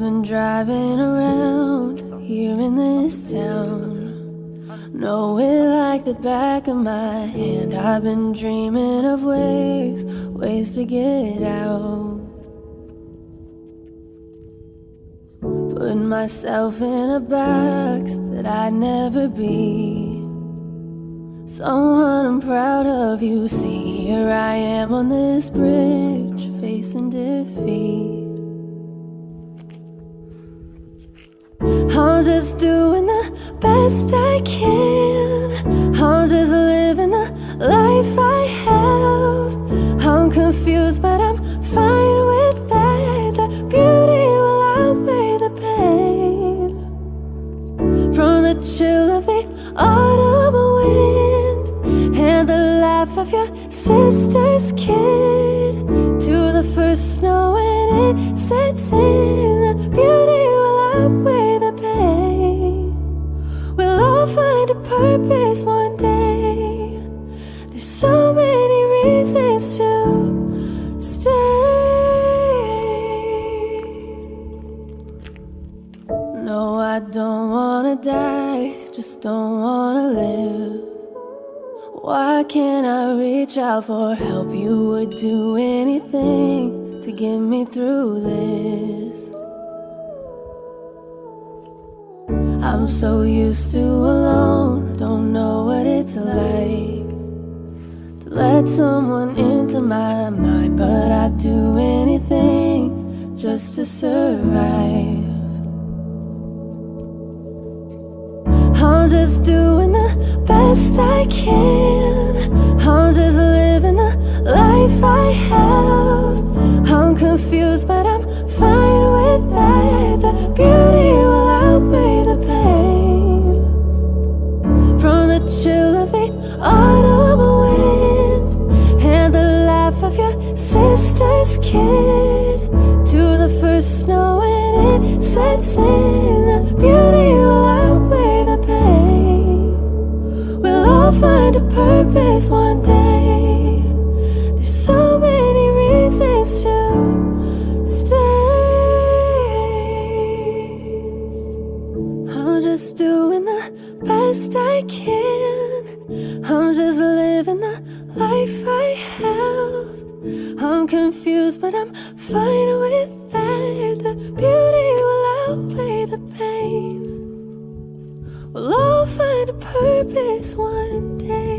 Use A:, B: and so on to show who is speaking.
A: been driving around here in this town. Know it like the back of my hand. I've been dreaming of ways to get out. Put myself in a box that I'd never be. Someone I'm proud of, you see. Here I am on this bridge, facing defeat. I'm just doing the best I can. I'm just living the life I have. I'm confused, but I'm fine with that. The beauty will outweigh the pain. From the chill of the autumn wind and the laugh of your sister's kid, to the first snow when it sets in. The beauty will outweigh the pain. We'll all find a purpose one day. There's so many reasons to stay. No, I don't wanna die, just don't wanna live. Why can't I reach out for help? You would do anything to get me through this. I'm so used to alone, don't know what it's like to let someone into my mind, but I'd do anything just to survive. I'm just doing the best I can. I'm just living the life I have. I'm confused, but I'm fine with that. The beauty will outweigh the pain. From the chill of the autumn wind and the laugh of your sister's kid, to the first snow when it sets in. The beauty will outweigh the pain. We'll all find a purpose one day. There's so many reasons to stay. I'm just doing the best I can. I'm just living the life I have. I'm confused, but I'm fine with that. The beauty will outweigh the pain. We'll all find a purpose one day.